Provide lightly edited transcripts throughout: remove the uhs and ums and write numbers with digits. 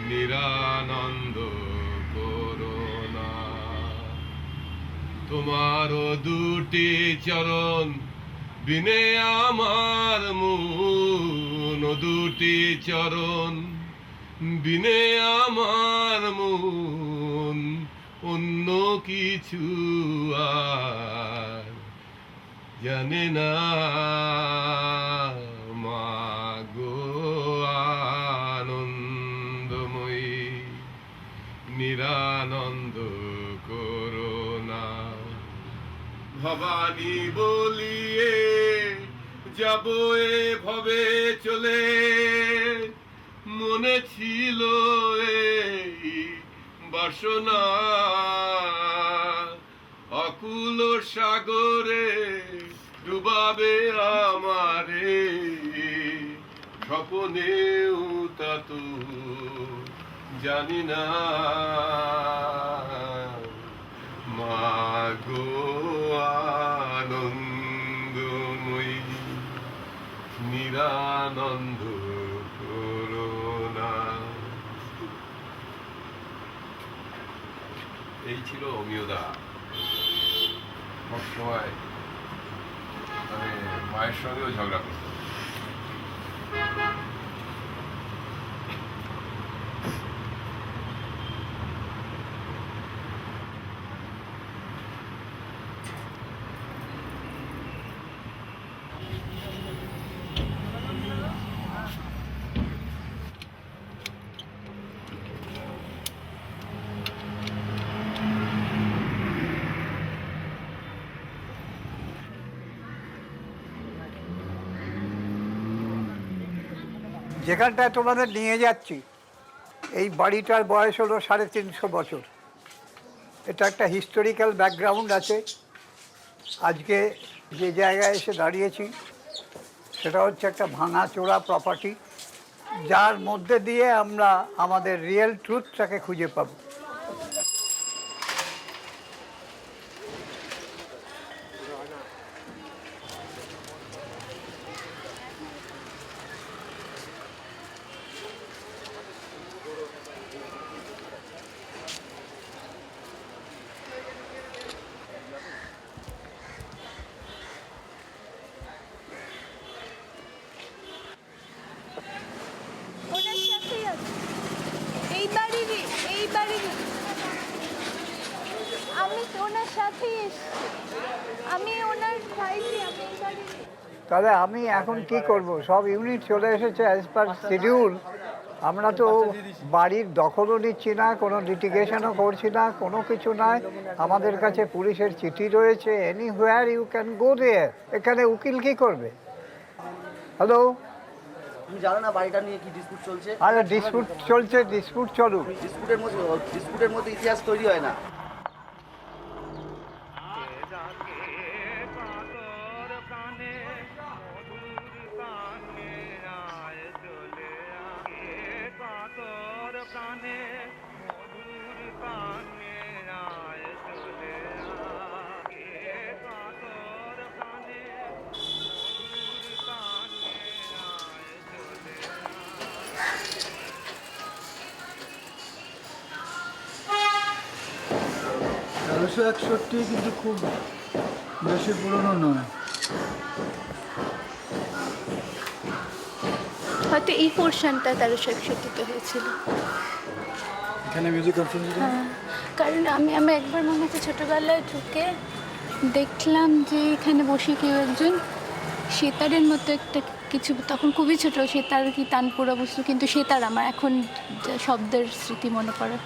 নিরানন্দ করুণা। তোমার দুটি চরণ বিনে আমার মন, দুটি চরণ বিনে আমার মন, অন্য কিছু আর জানে না। মাগো আনন্দময়ী, নিরানন্দ করুণা। ভবানী বলিয়ে যাব এ ভবে চলে, মনে ছিল এই বাসনা। অকুল সাগরে ডুবাবে আমারে, স্বপনেও তা তো জানি না। মাগো আনন্দময়ী, নিরানন্দ করুণা। এই ছিল অমিয়দা। সবসময় মানে মায়ের সঙ্গেও ঝগড়া করত। যেখানটায় তোমাদের নিয়ে যাচ্ছি, এই বাড়িটার বয়স হলো 350 বছর। এটা একটা হিস্টোরিক্যাল ব্যাকগ্রাউন্ড আছে। আজকে যে জায়গায় এসে দাঁড়িয়েছি সেটা হচ্ছে একটা ভাঙাচোরা প্রপার্টি, যার মধ্যে দিয়ে আমরা আমাদের রিয়েল ট্রুথটাকে খুঁজে পাব। তাহলে আমি এখন কি করব? সব ইউনিট চলে এসেছে অ্যাজ পার শিডিউল। আমরা তো বাড়ির দখলও নিচ্ছি না, কোনো লিটিগেশনও করছি না, কোনো কিছু নয়। আমাদের কাছে পুলিশের চিঠি রয়েছে, এনিহোয়ার ইউ ক্যান গো দেয়ার। এখানে উকিল কি করবে? হ্যালো, তুমি জানো না বাড়িটা নিয়ে কি ডিসপুট চলছে? আরে ডিসপুট চলছে, ডিসপুট চলুক। ডিসপুটের মধ্যে ইতিহাস তৈরি হয় না। তেরোশো 61 কিন্তু খুব বেশি পুরনো নয়। হয়তো এই পোর্শনটা 1361-তে হয়েছিল। এখানে মিউজিক কনসার্ট। হ্যাঁ, কারণ আমি একবার মনে হচ্ছে ছোটোবেলায় ঢুকে দেখলাম যে এখানে বসে কেউ একজন সেতারের মতো একটা কিছু, তখন খুবই ছোটো, সেতার কি তানপুরা বস্তু, কিন্তু সেতার আমার এখন শব্দের স্মৃতি মনে পড়ে।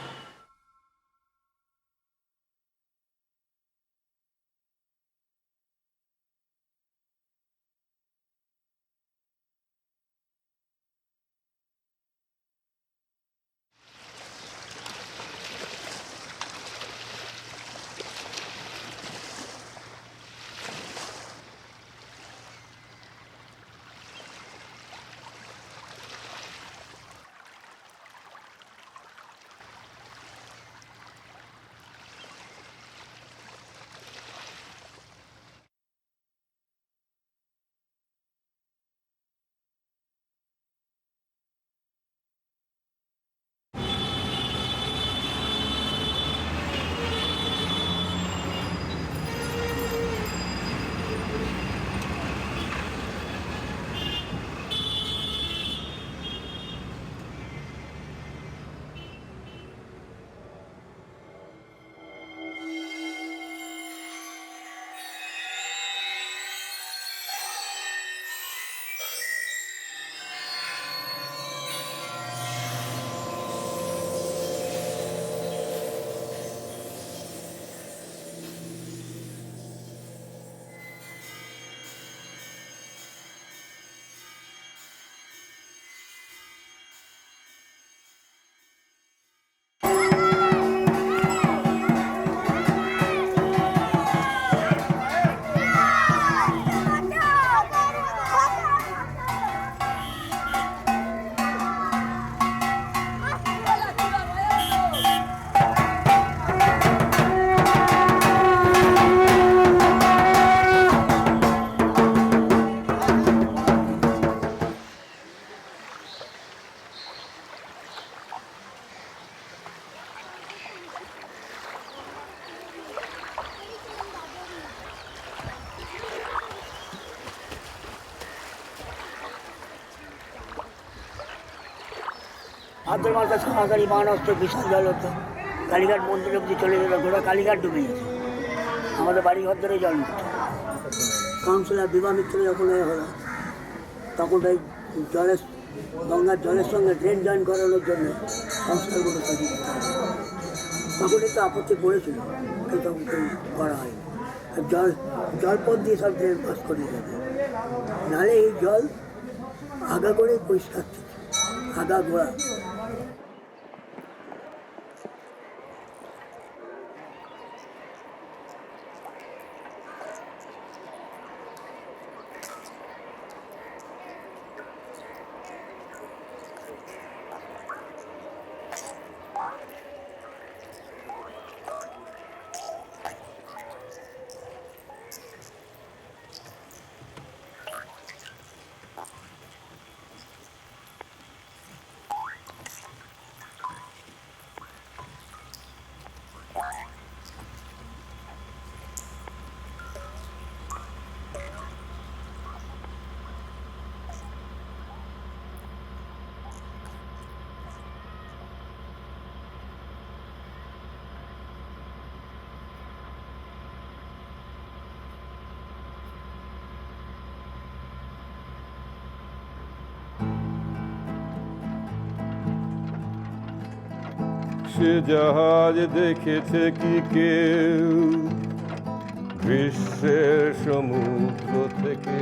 ভাদ্র মাসে সরাসরি বান আসতো, বিশাল জল হতো, কালীঘাট মন্দির অব্দি চলে যেত, গোটা কালীঘাট ডুবে যেত, আমাদের বাড়ি ঘর ধরে জল উঠত। কাউন্সিলর বিভা মিত্র যখন হলো তখন এই জলের গঙ্গার জলের সঙ্গে ড্রেন জয়েন করানোর জন্য সংস্কারগুলো তৈরি করতে হবে। তখনই তো আপত্তি পড়েছিল, কিন্তু তখন করা হয়নি। আর জলপথ দিয়ে সব ড্রেন পাস করিয়ে যাবে, নাহলে এই জল আগা করে পরিষ্কার থাকে, আগা গোড়া। সে জাহাজ দেখেছে কি কেউ গ্রীষ্মের সমুদ্র থেকে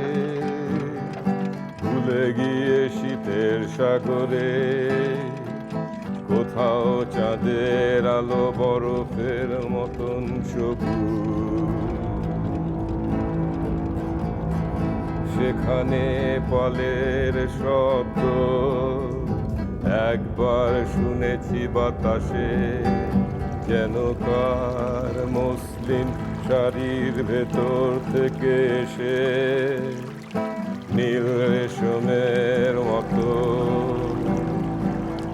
ভুলে গিয়ে শীতের সাগরে, কোথাও চাঁদের আলো বরফের মতন সবুজ, সেখানে পালের শব্দ একবার শুনেছি বাতাসে, যেন কার মসলিন শাড়ির ভেতর থেকে এসে নীল রেশমের মতো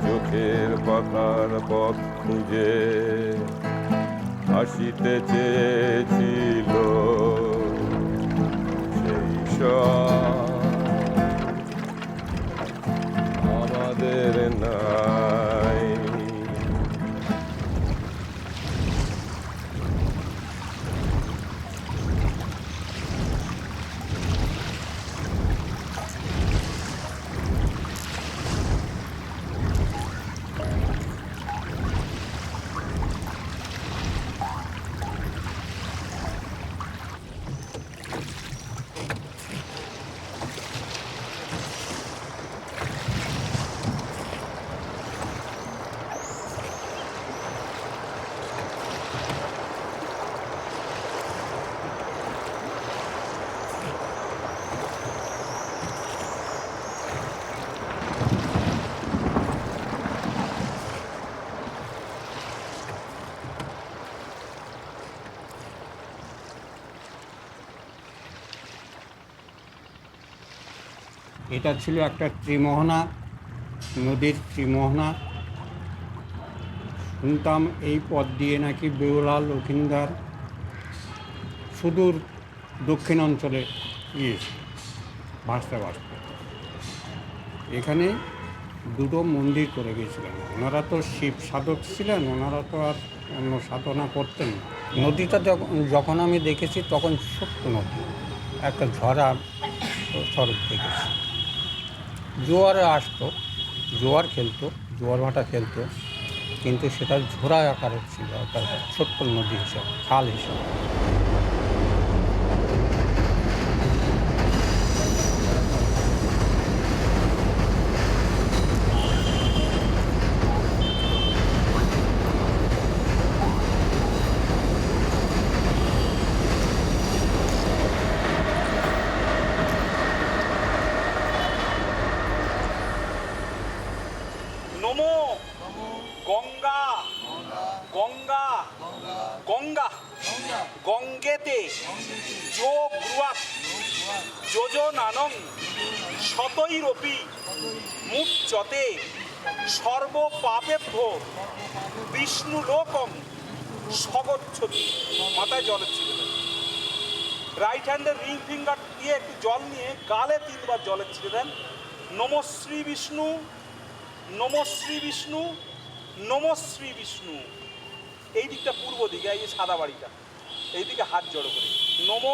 চোখের পাতার পথ খুঁজে আসিতে চেয়েছিল। সেই সব আমাদের নাই। এটা ছিল একটা ত্রিমোহনা, নদীর ত্রিমোহনা। শুনতাম এই পথ দিয়ে নাকি বেহুলা লক্ষিন্দার সুদূর দক্ষিণ অঞ্চলে গিয়েছে ভাসতে ভাসতে। এখানে দুটো মন্দির করে গিয়েছিলেন। ওনারা তো শিব সাধক ছিলেন, ওনারা তো আর অন্য সাধনা করতেন না। নদীটা যখন আমি দেখেছি তখন ছোট্ট নদী, একটা ঝরা স্বরূপ দেখেছি। জোয়ারে আসতো, জোয়ার খেলতো, জোয়ার ভাটা খেলতো, কিন্তু সেটা ঝোড়া আকারের ছিল, অর্থাৎ ছোট্ট নদী হিসাবে, খাল হিসাবে। নমো গঙ্গা গঙ্গা গঙ্গা গঙ্গেতে যো ব্রুয়াত যোজনানং শতৈরপি মুচ্যতে সর্বপাপেভ্যো বিষ্ণু লোকম স্বগচ্ছতি। মাথায় জলের ছিল, রাইট হ্যান্ডের রিং ফিঙ্গার দিয়ে একটু জল নিয়ে গালে 3 বার জলের ছিঁড়ে দেন। নমঃ শ্রী বিষ্ণু নম শ্রী বিষ্ণু, নম শ্রী বিষ্ণু। এই দিকটা পূর্ব দিকে, এই যে সাদা বাড়িটা, এই দিকে হাত জড়ো করে নম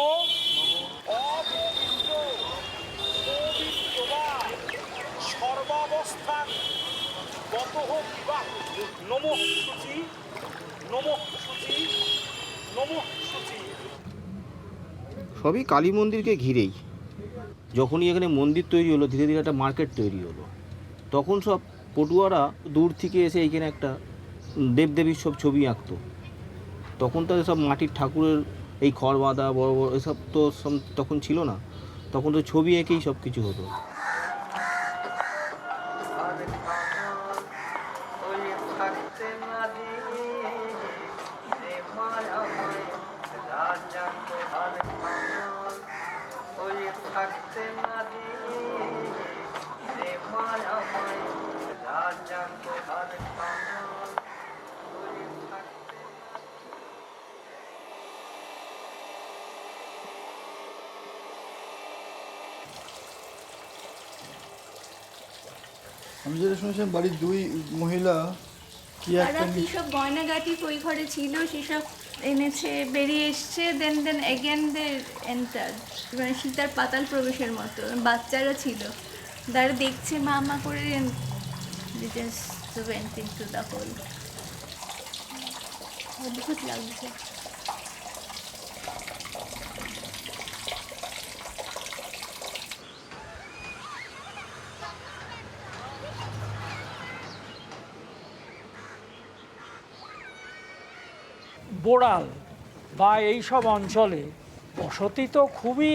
অপবিত্র পবিত্র বা সর্বাবস্থান গতঃ বিবাহ নম শুচি, নম শুচি, নম শুচি। সবই কালী মন্দিরকে ঘিরেই। যখনই এখানে মন্দির তৈরি হলো, ধীরে ধীরে একটা মার্কেট তৈরি হলো, তখন সব পটুয়ারা দূর থেকে এসে এইখানে একটা দেবদেবীর সব ছবি আঁকতো। তখন তো সব মাটির ঠাকুরের এই খড় বাঁধা বড় বড় এসব তো তখন ছিল না, তখন তো ছবি এঁকেই সব কিছু হতো। আমি যেটা শুনেছিলাম বাড়ির দুই মহিলা কি একটা তারা কী সব গয়নাগাটি ওই ঘরে ছিল সেসব এনেছে, বেরিয়ে এসছে, দেন এগেন দে এন্টার, মানে সীতার পাতাল প্রবেশের মতো। বাচ্চারা ছিল, তারা দেখছে মা মা করে, just went into the hole. অদ্ভুত লাগছে। বোড়াল বা এইসব অঞ্চলে বসতি তো খুবই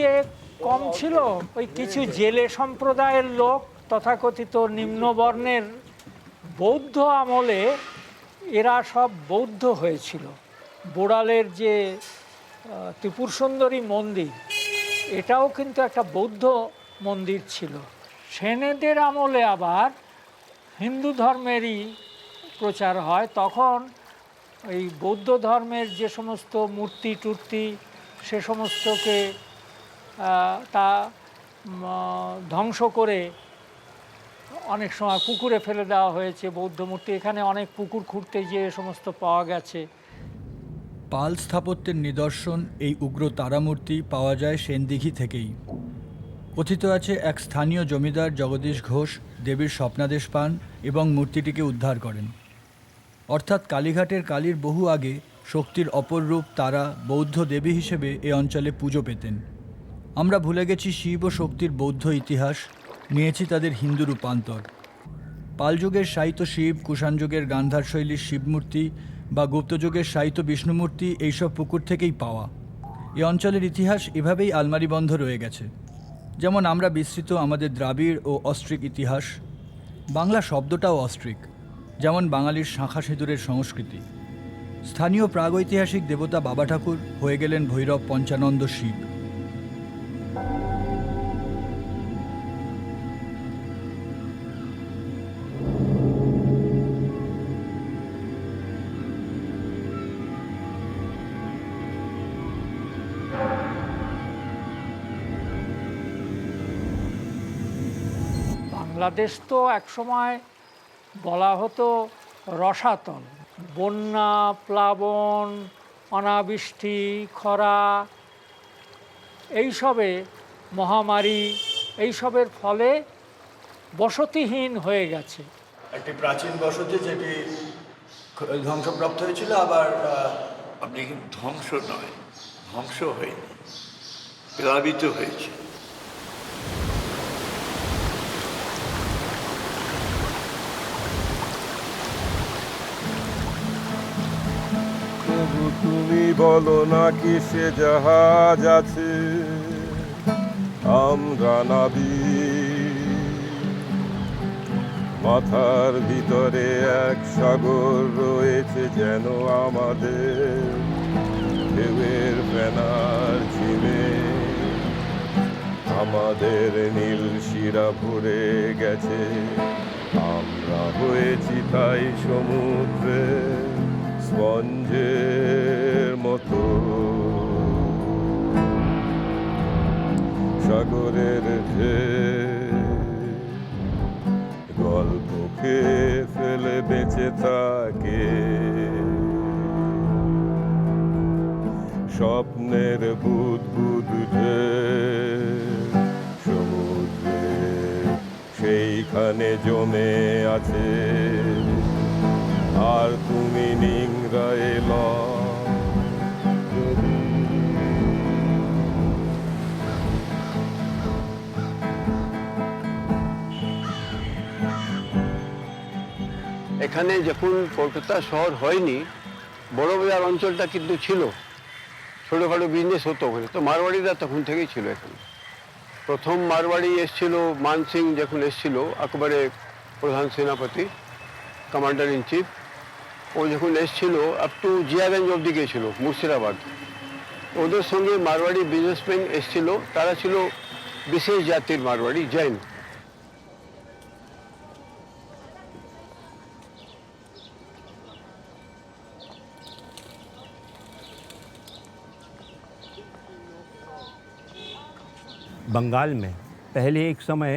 কম ছিল। ওই কিছু জেলে সম্প্রদায়ের লোক, তথাকথিত নিম্নবর্ণের, বৌদ্ধ আমলে এরা সব বৌদ্ধ হয়েছিল। বোড়ালের যে ত্রিপুর সুন্দরী মন্দির, এটাও কিন্তু একটা বৌদ্ধ মন্দির ছিল। সেনেদের আমলে আবার হিন্দু ধর্মেরই প্রচার হয়। তখন এই বৌদ্ধ ধর্মের যে সমস্ত মূর্তি টূর্তি, সে সমস্তকে তা ধ্বংস করে অনেক সময় পুকুরে ফেলে দেওয়া হয়েছে বৌদ্ধ মূর্তি। এখানে অনেক পুকুর খুঁড়তে গিয়ে সমস্ত পাওয়া গেছে। পাল স্থাপত্যের নিদর্শন এই উগ্র তারামূর্তি পাওয়া যায় সেনদিঘি থেকেই। কথিত আছে এক স্থানীয় জমিদার জগদীশ ঘোষ দেবীর স্বপ্নাদেশ পান এবং মূর্তিটিকে উদ্ধার করেন। অর্থাৎ কালীঘাটের কালীর বহু আগে শক্তির অপর রূপ তারা বৌদ্ধ দেবী হিসেবে এ অঞ্চলে পুজো পেতেন। আমরা ভুলে গেছি শিব ও শক্তির বৌদ্ধ ইতিহাস, নিয়েছি তাদের হিন্দু রূপান্তর। পালযুগের সাহিত্য শিব, কুষাণ যুগের গান্ধার শৈলীর শিবমূর্তি বা গুপ্তযুগের সাহিত্য বিষ্ণুমূর্তি এইসব পুকুর থেকেই পাওয়া। এ অঞ্চলের ইতিহাস এভাবেই আলমারিবন্ধ রয়ে গেছে। যেমন আমরা বিস্তৃত আমাদের দ্রাবিড় ও অস্ট্রিক ইতিহাস, বাংলা শব্দটাও অস্ট্রিক, যেমন বাঙালির শাঁখা সিঁদুরের সংস্কৃতি। স্থানীয় প্রাগৈতিহাসিক দেবতা বাবা ঠাকুর হয়ে গেলেন ভৈরব পঞ্চানন্দ শিব। বাংলাদেশ তো একসময় বলা হতো রসাতল। বন্যা, প্লাবন, অনাবৃষ্টি, খরা, এইসবে, মহামারী, এইসবের ফলে বসতিহীন হয়ে গেছে। একটি প্রাচীন বসতি যেটি ধ্বংসপ্রাপ্ত হয়েছিল, আবার আপনি কিন্তু ধ্বংস নয়, ধ্বংস হয়নি, প্লাবিত হয়েছে। তবু তুমি বলো না কি সে জাহাজ আছে, আমরা নাবিক। মাথার ভিতরে এক সাগর রয়েছে যেন আমাদের, ঢেউয়ের ফেনার ঝিমে আমাদের নীল শিরা ভরে গেছে। আমরা হয়েছি তাই সমুদ্রে স্পঞ্জের মতো, সাগরের ঢেউ গল্প খেয়ে ফেলে বেঁচে থাকে, স্বপ্নের বুদবুদ সমুদ্রে সেইখানে জমে আছে, আর তুমি নিংড়ায় এখানে যখন কলকাতা শহর হয়নি, বড় বাজার অঞ্চলটা কিন্তু ছিল, ছোটোখাটো বিজনেস হতো ওখানে। তো মারওয়াড়িরা তখন থেকেই ছিল এখানে। প্রথম মারওয়াড়ি এসছিল মান সিং যখন এসছিল, আকবরের প্রধান সেনাপতি, কমান্ডার ইন চিফ। ও যখন এসছিল আপ টু জিয়াগঞ্জ অবধি গিয়েছিল, মুর্শিদাবাদ। ওদের সঙ্গে মারওয়াড়ি বিজনেসম্যান এসছিল, তারা ছিল বিশেষ জাতির মারওয়াড়ি, জৈন। बंगाल में पहले एक समय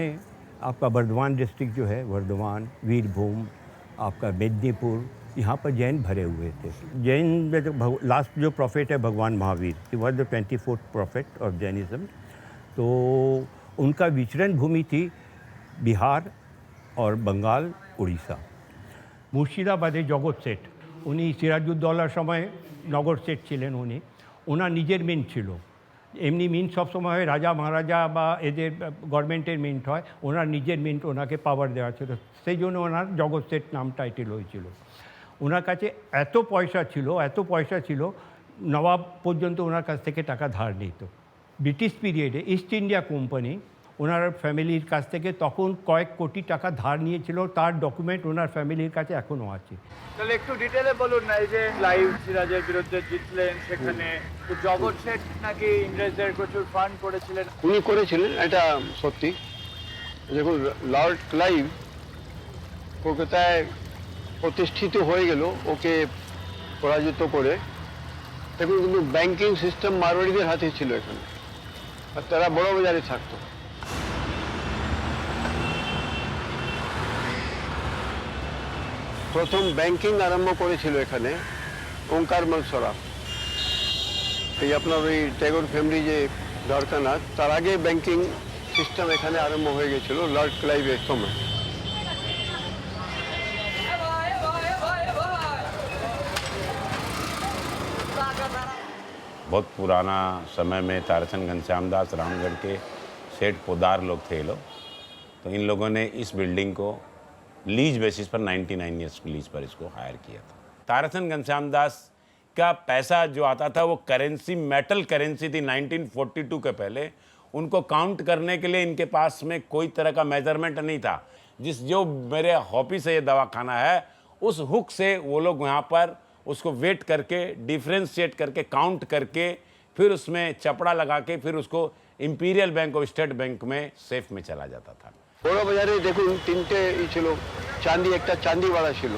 आपका बर्धमान डिस्ट्रिक्ट जो है, वर्धमान, वीरभूम, आपका मेदिनीपुर, यहाँ पर जैन भरे हुए थे। जैन में जो लास्ट जो प्रॉफिट है भगवान Mahavir, he was the 24th profit of Jainism. तो उनका विचरण भूमि थी बिहार और बंगाल, उड़ीसा। मुर्शिदाबादे जगत सेठ, उन्नी सिराजुद्दौलार समय नगर सेठ छिलेन। उन्नी ओनार निजेर मिन्ट छिलो। एमनी मिन्ट सब समय राजा महाराजा बा एদের गवर्नमेंटर मिन्ट হয়, ওনার নিজের মিন্ট ওনাকে পাওয়ার দেওয়া ছিল, সেই জন্য ওনার জগৎ সেট নাম টাইটেল হয়েছিল। ওনার কাছে এত পয়সা ছিল নবাব পর্যন্ত ওনার কাছ থেকে টাকা ধার নিত। ব্রিটিশ পিরিয়ডে ইস্ট ইন্ডিয়া কোম্পানি ওনার ফ্যামিলির কাছ থেকে তখন কয়েক কোটি টাকা ধার নিয়েছিল, তার ডকুমেন্ট ওনার ফ্যামিলির কাছে এখনও আছে। তাহলে একটু ডিটেলে বলুন না, এই যে লাইভ সিরাজের বিরুদ্ধে জিতলেন, সেখানে জগৎ শেঠ নাকি ইংরেজদের প্রচুর ফান্ড করেছিলেন। উনি করেছিলেন, এটা সত্যি। যখন লর্ড ক্লাইভ কলকাতায় প্রতিষ্ঠিত হয়ে গেল, ওকে পরাজিত করে, তখন কিন্তু ব্যাংকিং সিস্টেম মারওয়াড়িদের হাতে ছিল এখানে, আর তারা বড় বাজারে থাকতো। প্রথম ব্যাংকিং আরম্ভ করেছিল এখানে ওঙ্কার মলসরা, এই আপনার ওই ট্যাগর ফ্যামিলি যে দ্বারকানাথ, তার আগে ব্যাংকিং সিস্টেম এখানে আরম্ভ হয়ে গেছিল লর্ড ক্লাইভের সময়। बहुत पुराना समय में ताराचंद घनश्याम दास रामगढ़ के सेठ पोदार लोग थे ये लोग। तो इन लोगों ने इस बिल्डिंग को लीज बेसिस पर 99 ईयर्स की लीज पर इसको हायर किया था। ताराचंद घनश्याम दास का पैसा जो आता था वो करेंसी, मेटल करेंसी थी 1942 के पहले। उनको काउंट करने के लिए इनके पास में कोई तरह का मेजरमेंट नहीं था। जो मेरे हॉपी से ये दवाखाना है, उस हुक से वो लोग यहाँ पर उसको वेट करके, डिफ्रेंशिएट करके, काउंट करके, फिर उसमें चपड़ा लगा के, फिर उसको इम्पीरियल बैंक और स्टेट बैंक में सेफ में चला जाता था। বড় বাজারে দেখুন তিনটে ছিল, চাঁদি, একটা চাঁদিওয়ালা ছিল,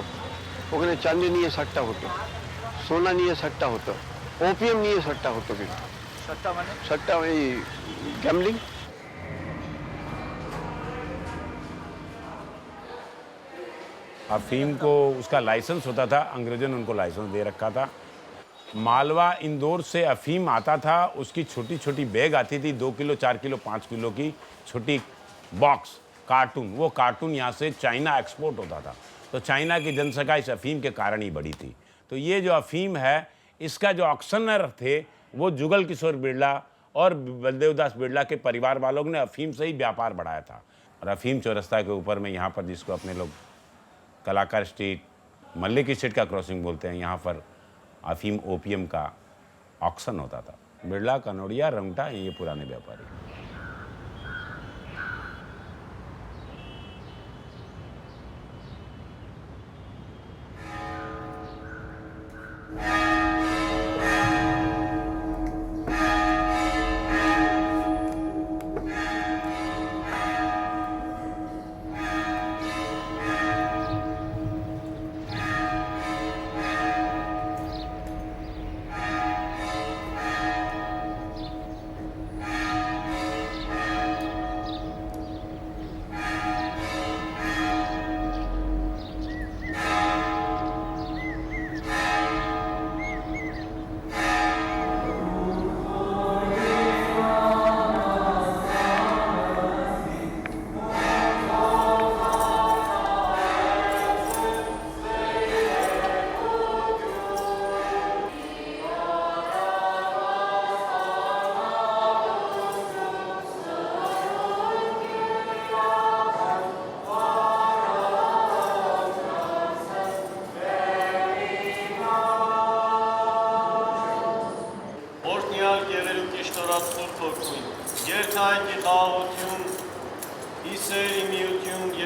ওখানে চাঁদি নিয়ে সাট্টা হতো, সোনা নিয়ে সাট্টা হতো, ওপিএম নিয়ে সাট্টা হতো। কিন্তু সাট্টা এই গ্যামলিং। अफीम को उसका लाइसेंस होता था, अंग्रेजों ने उनको लाइसेंस दे रखा था। मालवा इंदौर से अफीम आता था, उसकी छोटी छोटी बैग आती थी, 2 किलो, 4 किलो, 5 किलो की छोटी बॉक्स, कार्टून। वो कार्टून यहाँ से चाइना एक्सपोर्ट होता था। तो चाइना की जनसंख्या इस अफीम के कारण ही बढ़ी थी। तो ये जो अफीम है, इसका जो ऑक्शनर थे वो जुगल किशोर बिरला और बलदेव दास बिरला के परिवार वालों ने अफीम से ही व्यापार बढ़ाया था। और अफीम चौरस्ता के ऊपर में यहाँ पर, जिसको अपने लोग कलाकार स्ट्रीट, मल्लिक स्ट्रीट का क्रॉसिंग बोलते हैं, यहाँ पर अफीम ओपीएम का ऑक्शन होता था। बिरला, कनौड़िया, रंगटा, ये पुराने व्यापारी।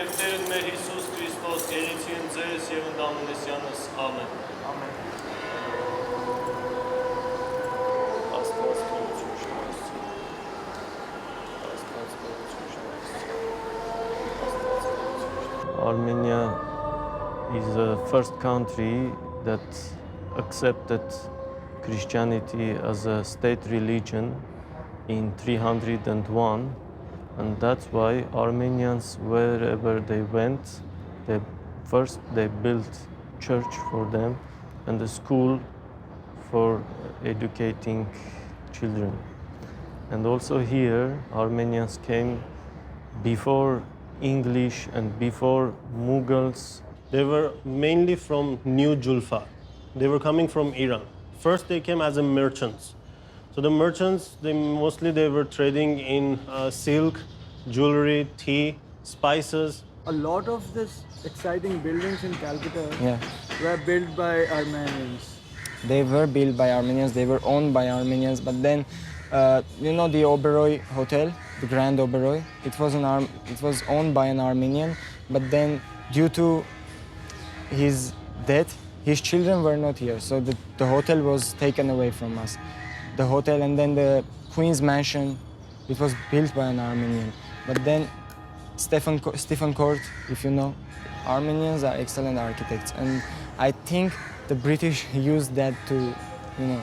Տերն մեր Հիսուս Քրիստոս, Եղեցին ձեզ եւ ընդամենեսյանս, ամեն։ Ամեն։ Աստված քեզ շնորհացի։ Աստված քեզ շնորհացի։ Armenia is the first country that accepted Christianity as a state religion in 301, and that's why Armenians, wherever they went, they built church for them and a school for educating children. And also here, Armenians came before English and before Mughals. They were mainly from New Julfa. They were coming from Iran. First, they came as merchants. So the merchants, they were trading in silk, jewelry, tea, spices. A lot of these exciting buildings in Calcutta Yeah. were built by Armenians. They were built by Armenians, they were owned by Armenians, but then, you know the Oberoi Hotel, the Grand Oberoi, it was owned by an Armenian, but then due to his death, his children were not here, so the hotel was taken away from us. The hotel, and then the Queen's Mansion, it was built by an Armenian. But then Stephen Court, if you know, Armenians are excellent architects, and I think the British used that to, you know,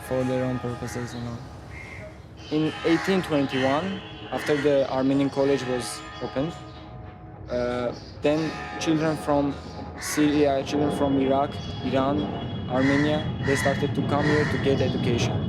for their own purposes, you know. In 1821, after the Armenian College was opened, then children from Syria, children from Iraq, Iran, Armenia, they started to come here to get education.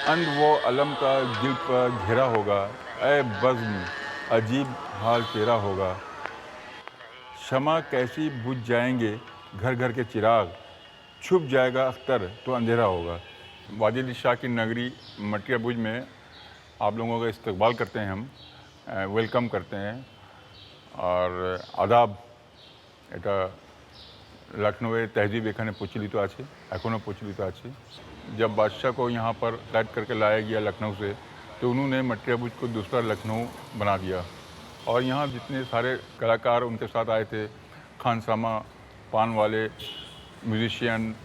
अंध वो अलम का दिल पर घेरा होगा, ऐ बज़्म अजीब हाल तेरा होगा। शमा कैसी बुझ जाएंगे घर घर के चिराग, छुप जाएगा अख्तर तो अंधेरा होगा। वाजिद शाह की नगरी मटिया भुज में आप लोगों का इस्तकबाल करते हैं, हम वेलकम करते हैं और आदाब। এটা लखनऊ तहजीब एखाने प्रचलित আছে, एखोनो प्रचलित আছে। जब बादशाह को यहाँ पर कैद करके लाया गया लखनऊ से, तो उन्होंने मटिया भुज को दूसरा लखनऊ बना दिया। और यहाँ जितने सारे कलाकार उनके साथ आए थे, खानसामा, पान वाले, म्यूजिशियन,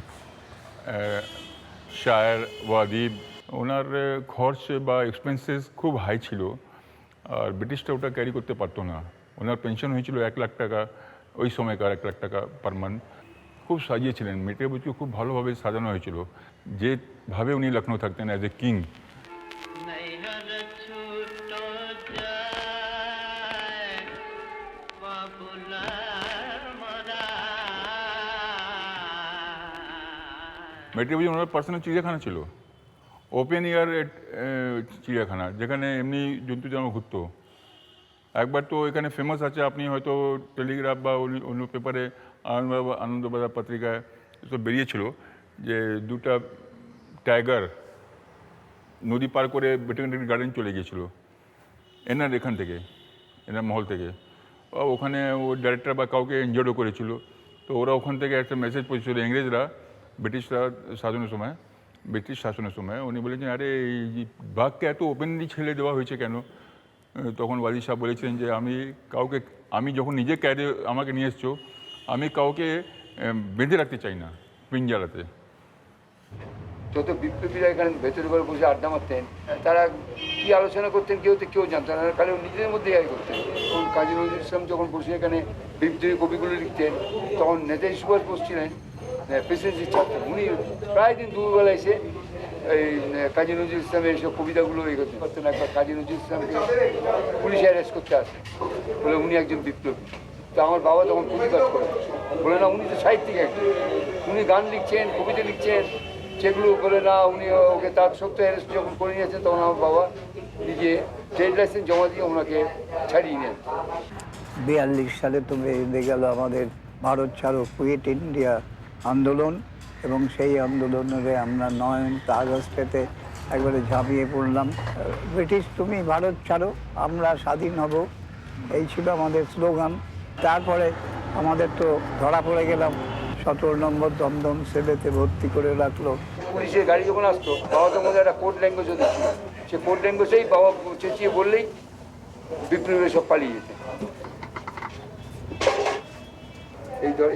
शायर व अदीब, ওনার খরচ বা এক্সপেন্সেস খুব হাই ছিল আর ব্রিটিশটা ওটা ক্যারি করতে পারতো না। ওনার পেনশন হয়েছিল 1 লাখ টাকা, ওই সময়কার 1 লাখ টাকা পার মান্থ। খুব সাজিয়েছিলেন, মটিয়া ভুজকে খুব ভালোভাবে সাজানো হয়েছিল, যেভাবে উনি লখনৌ থাকতেন অ্যাজ এ কিং। মটিয়া ভুজে ওনার পার্সোনাল চিড়িয়াখানা ছিল, ওপেন এয়ার চিড়িয়াখানা, যেখানে এমনি জন্তু জানোয়ার ঘুরতো। একবার তো এখানে ফেমাস আছে, আপনি হয়তো টেলিগ্রাফ বা অন্য পেপারে আনন্দবাজার পত্রিকায় তো বেরিয়েছিল যে দুটা টাইগার নদী পার করে বোটানিক্যাল গার্ডেন চলে গিয়েছিল এনার এখান থেকে, এনার মহল থেকে। ওখানে ও ডাইরেক্টর বা কাউকে ইনজোর্ডও করেছিল। তো ওরা ওখান থেকে একটা মেসেজ পৌঁছেছিল, ইংরেজরা ব্রিটিশ শাসনের সময় উনি বলেছেন, আরে এই বাঘকে এত ওপেনলি ছেড়ে দেওয়া হয়েছে কেন? তখন ওয়াজিদ সাহেব বলেছিলেন যে আমি যখন নিজে ক্যারে আমাকে নিয়ে এসছো, আমি কাউকে বেঁধে রাখতে চাই না পিঞ্জারাতে। যত বিপ্লবীরা এখানে ভেতরে করে বসে আড্ডা মারতেন, তারা কী আলোচনা করতেন কেউ জানতো না, খালি নিজেদের মধ্যেই করতেন। এবং কাজী নজরুল ইসলাম যখন বসে এখানে বিপ্লবী কবিগুলো লিখতেন, তখন নেতাজি সুভাষ বোস ছিলেন প্রেসিডেন্সির ছাত্র। উনি প্রায় দিন দুপুরবেলা এসে এই কাজী নজরুল ইসলামের এইসব কবিতাগুলো এই করতে পারতেন। একবার কাজী নজরুল ইসলামকে পুলিশ অ্যারেস্ট করতে আসে, বলে উনি একজন বিপ্লবী। তো আমার বাবা তখন প্রতিবাদ করে, বলে না উনি তো সাহিত্যিক একজন, উনি গান লিখছেন, কবিতা লিখছেন, সেগুলো বলে না উনি ওকে তার সত্ত্বে অ্যারেস্ট যখন করে নিয়েছেন তখন আমার বাবা নিজে ট্রেড লাইসেন্স জমা দিয়ে ওনাকে ছাড়িয়ে নেন। 42 সালে তো বেঁধে গেল আমাদের ভারত ছাড়ো কুইট ইন্ডিয়া আন্দোলন, এবং সেই আন্দোলনে আমরা 9 আগস্টেতে একবারে ঝাঁপিয়ে পড়লাম। ব্রিটিশ তুমি ভারত ছাড়ো, আমরা স্বাধীন হব, এই ছিল আমাদের স্লোগান। তারপরে আমাদের তো ধরা পড়ে গেলাম, 17 নম্বর দমদম সেলেতে ভর্তি করে রাখলো। পুলিশের গাড়ি যখন আসতো, বাবা তো মধ্যে একটা কোড ল্যাঙ্গুয়েজ ছিল, সে কোড ল্যাঙ্গুয়েজেই বাবা চেঁচিয়ে বললেই বিপ্লবীরা সব পালিয়ে যেত।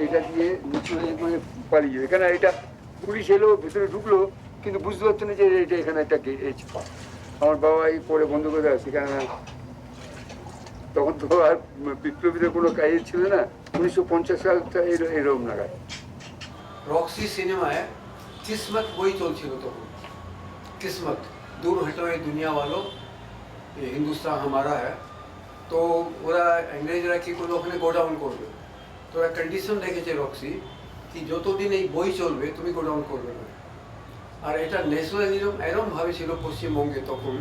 এটা দিয়ে নিচু হয়ে করে পালিয়ে যাবে। এখানে এটা পুলিশ এলো, ভিতরে ঢুকলো, কিন্তু বুঝতে পারছো না যে এটা এখানে একটা গেট। আমার বাবা এই পরে বন্ধ করে দেওয়া, সেখানে তখন তো আর বিপ্লবীদের কোনো কাজ ছিল না, 1950 সালটা এরকম নাগাদ। রক্সি সিনেমায় কিসমত বই চলছিল তখন, কিসমত দূর হটো এই দুনিয়া वालों হিন্দুস্তান हमारा है। তো ওরা ইংরেজরা কি করলো, ওখানে গোডাউন করবে। তো ওরা কন্ডিশন রেখেছে রক্সি কি যতদিন এই বই চলবে তুমি গোডাউন করবে না। আর এটা ন্যাশনালিজম এরমভাবে ছিল পশ্চিমবঙ্গে তখন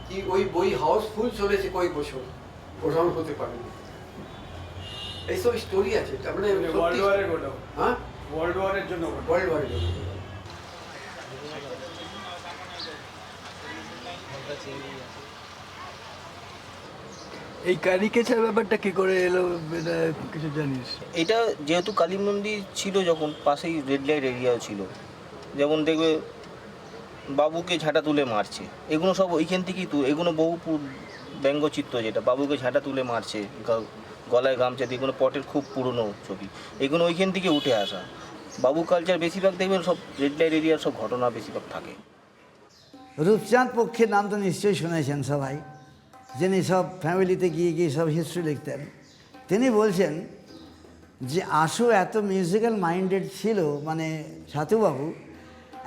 কি ওই বই হাউসফুল চলেছে কয়েক বছর, গোডাউন হতে পারেনি। এইসব স্টোরি আছে, তার মানে ওয়ার্ল্ড ওয়ারের গোডাউন। হ্যাঁ, ওয়ার্ল্ড ওয়ারের জন্য, ওয়ার্ল্ড ওয়ারের জন্য। এই ক্যারিকেচার ব্যাপারটা কি করে এলো কিছু জানিস? এটা যেহেতু কালী মন্দির ছিল, যখন পাশেই রেড লাইট এরিয়াও ছিল, যেমন দেখবে বাবুকে ঝাঁটা তুলে মারছে, এগুলো সব ওইখান থেকেই এগুলো বহু ব্যঙ্গচিত্র, যেটা বাবুকে ঝাঁটা তুলে মারছে, গলায় গামছা দিয়ে, এগুলো পটের খুব পুরনো ছবি, এগুলো ওইখান থেকে উঠে আসা। বাবু কালচার বেশিরভাগ দেখবেন সব রেড লাইট এরিয়ার সব ঘটনা বেশিরভাগ থাকে। রূপচাঁদ পক্ষের নাম তো নিশ্চয়ই শুনেছেন সবাই, যিনি সব ফ্যামিলিতে গিয়ে গিয়ে সব হিস্ট্রি লিখতেন। তিনি বলছেন যে আশু এত মিউজিক্যাল মাইন্ডেড ছিল, মানে সাতুবাবু,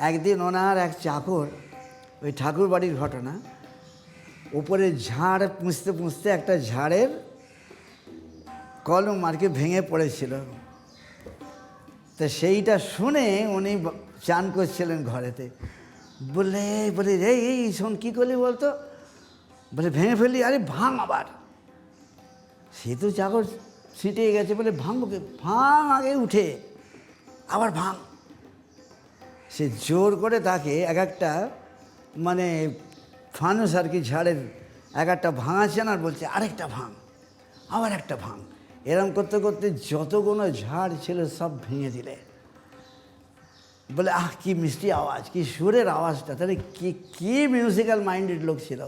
একদিন ওনার এক চাকর, ওই ঠাকুর বাড়ির ঘটনা, উপরে ঝাড় পুঁছতে পুঁছতে একটা ঝাড়ের কলম আর কি ভেঙে পড়েছিল। তো সেইটা শুনে উনি চান করছিলেন ঘরেতে, বলে এই শোন কী করলি বলতো, বলে ভেঙে ফেললি, আরে ভাঙ আবার। সে তো চাকর ছিটিয়ে গেছে, বলে ভাঙবকে, ভাঙ আগে উঠে, আবার ভাঙ। সে জোর করে তাকে এক একটা মানে ফানুস আর কি ঝাড়ের এক একটা ভাঙাচ্ছেন, আর বলছে আরেকটা ভাঙ, আবার একটা ভাঙ। এরম করতে করতে যতগুলো ঝাড় ছিল সব ভেঙে দিলে। বলে আহ কি মিষ্টি আওয়াজ, কি সুরের আওয়াজটা, তাহলে কি মিউজিক্যাল মাইন্ডেড লোক ছিল।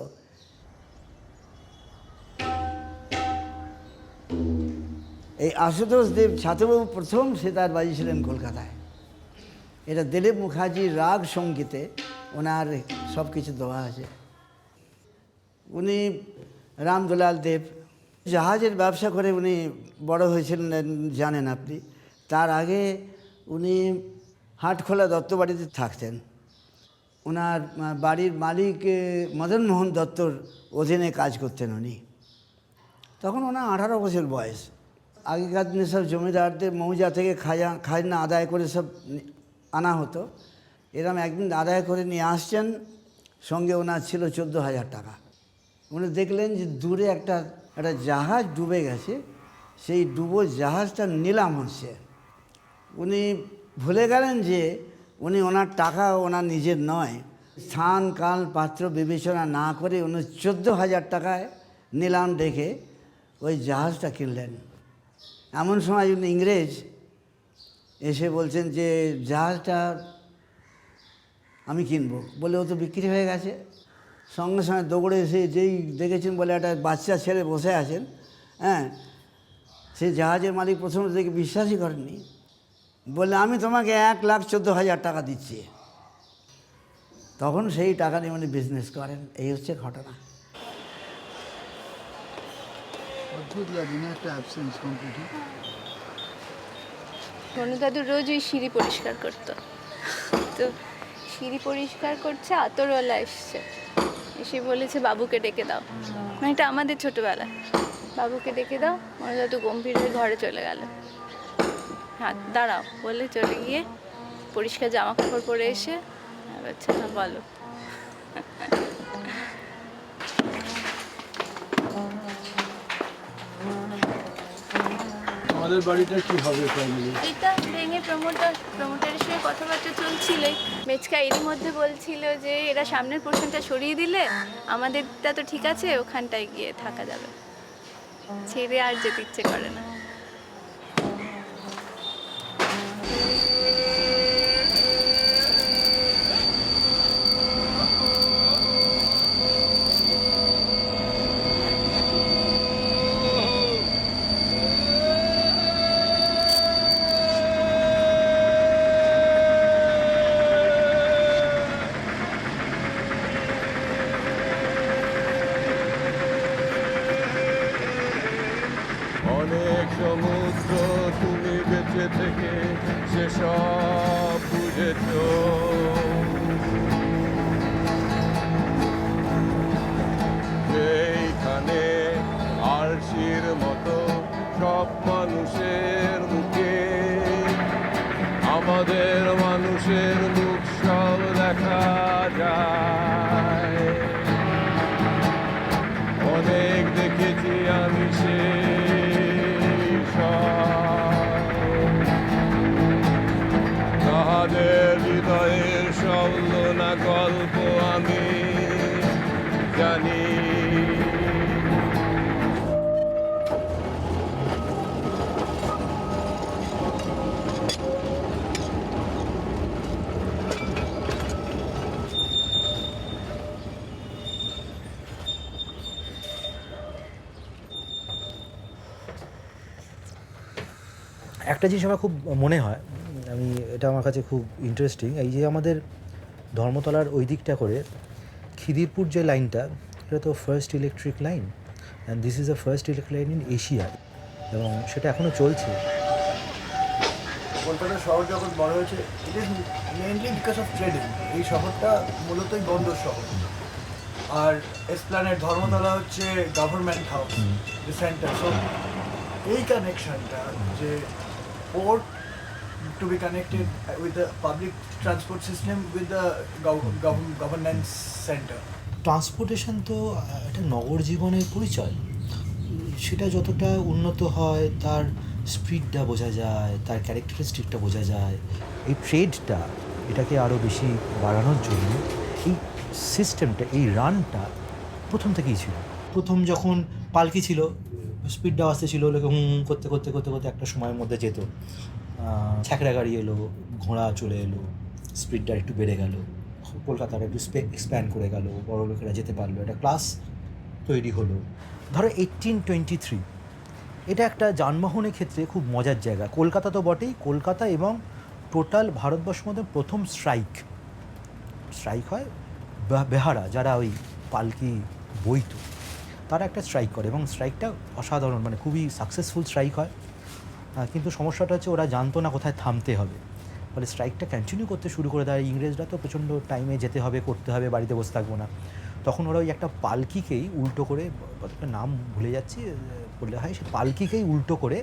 এই আশুতোষ দেব ছাতুবাবু প্রথম সেতার বাজিয়েছিলেন কলকাতায়। এটা দিলীপ মুখার্জির রাগ সঙ্গীতে ওনার সব কিছু দেওয়া আছে। উনি রামদুলাল দেব জাহাজের ব্যবসা করে উনি বড় হয়েছিলেন, জানেন আপনি। তার আগে উনি হাটখোলা দত্তবাড়িতে থাকতেন। ওনার বাড়ির মালিক মদন মোহন দত্তর অধীনে কাজ করতেন উনি। তখন ওনার 18 বছর বয়স। আগেকার দিনে সব জমিদারদের মৌজা থেকে খাজনা আদায় করে সব আনা হতো। এরম একদিন আদায় করে নিয়ে আসছেন, সঙ্গে ওনার ছিল 14,000 টাকা। উনি দেখলেন যে দূরে একটা জাহাজ ডুবে গেছে, সেই ডুবো জাহাজটা নিলাম হচ্ছে। উনি ভুলে গেলেন যে উনি ওনার টাকা ওনার নিজের নয়, স্থান কাল পাত্র বিবেচনা না করে উনি 14,000 টাকায় নিলাম ডেকে ওই জাহাজটা কিনলেন। এমন সময় উনি ইংরেজ এসে বলছেন যে জাহাজটা আমি কিনবো, বলে ও তো বিক্রি হয়ে গেছে। সঙ্গে সঙ্গে দৌড়ে এসে যেই দেখেছেন বলে একটা বাচ্চা ছেলে বসে আছেন, হ্যাঁ, সেই জাহাজের মালিক প্রথমে দেখে বিশ্বাসই করেননি, বলে আমি তোমাকে 1,14,000 টাকা দিচ্ছি। তখন সেই টাকা নিয়ে উনি বিজনেস করেন। এই হচ্ছে ঘটনা। অদ্ভুত লাগে না একটা অ্যাবসেন্স কমপ্লিট। রনু দাদু রোজ ওই সিঁড়ি পরিষ্কার করতো, তো সিঁড়ি পরিষ্কার করছে, আতরওয়ালা এসছে, এসে বলেছে বাবুকে ডেকে দাও। মানে এটা আমাদের ছোটোবেলায়। বাবুকে ডেকে দাও, মনে যত গম্ভীর হয়ে ঘরে চলে গেল। হ্যাঁ দাঁড়াও বলে চলে গিয়ে পরিষ্কার জামা কাপড় পরে এসে আচ্ছা না বলো। আমাদের বাড়িটা কি হবে ফাইনালি? এটা ভেঙে প্রমোটারের সঙ্গে কথাবার্তা চলছিলই। মেচকা এরই মধ্যে বলছিল যে এরা সামনের পোর্শনটা সরিয়ে দিলে আমাদেরটা তো ঠিক আছে, ওখানটায় গিয়ে থাকা যাবে, ছেড়ে আর যেতে ইচ্ছে করে না। অনেক সমুদ্র তুমি বেঁচে থেকে সেসব বুঝেছ, এইখানে আলসির মতো সব মানুষের মুখে আমাদের মানুষের মুখ সব দেখা যায়। অনেক দেখেছি আমি সে তাহাদের হৃদয়ের শব্দ না গল্প আমি জানি। একটা জিনিস আমার খুব মনে হয়, এটা আমার কাছে খুব ইন্টারেস্টিং, এই যে আমাদের ধর্মতলার ওই দিকটা করে খিদিরপুর যে লাইনটা, এটা তো first electric line, and this is the first electric line in Asia, এবং সেটা এখনও চলছে। কলকাতা শহর যখন বড় হয়েছে, it is mainly because of trading. এই শহরটা মূলতই বন্দর শহর, আর এসপ্ল্যানেড ধর্মতলা হচ্ছে government house, the centre. So এই কানেকশনটা যে port to be connected with the public transport system with the governance center. Transportation তো একটা নগর জীবনের পরিচয়, সেটা যতটা উন্নত হয় তার স্পিডটা বোঝা যায়, তার ক্যারেক্টারিস্টিকটা বোঝা যায়। এই ট্রেডটা এটাকে আরও বেশি বাড়ানোর জন্য এই সিস্টেমটা, এই রানটা প্রথম থেকেই ছিল। প্রথম যখন পালকি ছিল, স্পিডটা আসতে ছিল, লোকে করতে করতে করতে করতে একটা সময়ের মধ্যে যেত। ছ্যাকড়া গাড়ি এলো, ঘোড়া চলে এলো, স্পিডটা একটু বেড়ে গেল, কলকাতাটা একটু এক্সপ্যান্ড করে গেল, বড় লোকেরা যেতে পারলো, একটা ক্লাস তৈরি হলো। ধরো 1823, এটা একটা যানবাহনের ক্ষেত্রে খুব মজার জায়গা। কলকাতা তো বটেই, কলকাতা এবং টোটাল ভারতবর্ষের মধ্যে প্রথম স্ট্রাইক হয় বেহারা, যারা ওই পালকি বইত, তারা একটা স্ট্রাইক করে, এবং স্ট্রাইকটা অসাধারণ, মানে খুবই সাকসেসফুল স্ট্রাইক হয়। কিন্তু সমস্যাটা হচ্ছে ওরা জানতো না কোথায় থামতে হবে, ফলে স্ট্রাইকটা কন্টিনিউ করতে শুরু করে দেয়। ইংরেজরা তো প্রচণ্ড টাইমে যেতে হবে, করতে হবে, বাড়িতে বসে থাকবো না। তখন ওরা ওই একটা পালকিকেই উল্টো করে, একটা নাম ভুলে যাচ্ছি বললে হয়, সে পালকিকেই উল্টো করে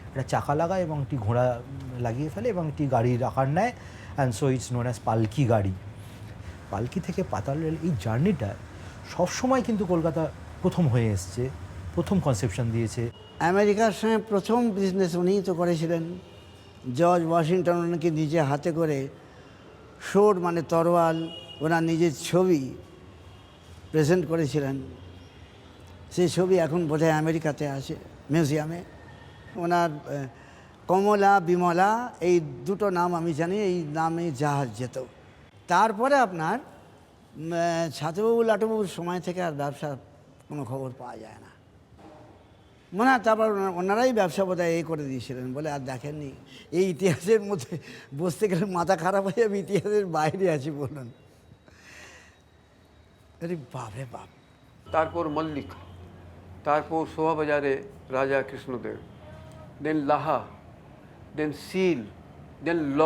একটা চাকা লাগায় এবং একটি ঘোড়া লাগিয়ে ফেলে এবং একটি গাড়ির আকার নেয়, and so it's known as পালকি গাড়ি। পালকি থেকে পাতাল রেল, এই জার্নিটা সবসময় কিন্তু কলকাতা প্রথম হয়ে এসছে, প্রথম কনসেপশন দিয়েছে। আমেরিকার সঙ্গে প্রথম বিজনেস উনিই তো করেছিলেন। জর্জ ওয়াশিংটন ওনাকে নিজে হাতে করে শোর মানে তরোয়াল, ওনার নিজের ছবি প্রেজেন্ট করেছিলেন। সেই ছবি এখন বোধহয় আমেরিকাতে আছে মিউজিয়ামে। ওনার কমলা, বিমলা, এই দুটো নাম আমি জানি, এই নামে জাহাজ যেত। তারপরে আপনার ছাত্রবাবু লাটুবাবুর সময় থেকে আর ব্যবসার কোনো খবর পাওয়া যায় না। মনে হয় তারপর ওনারাই ব্যবসা বোধহয় এই করে দিয়েছিলেন বলে আর দেখেননি। এই ইতিহাসের মধ্যে বসতে গেলে মাথা খারাপ হয়ে যাবে, ইতিহাসের বাইরে আছি বলুন। আরে বাপরে বাপ। তারপর মল্লিক, তারপর শোভাবাজারে রাজা কৃষ্ণদেব, দেন লাহা, দেন সিল, দেন ল।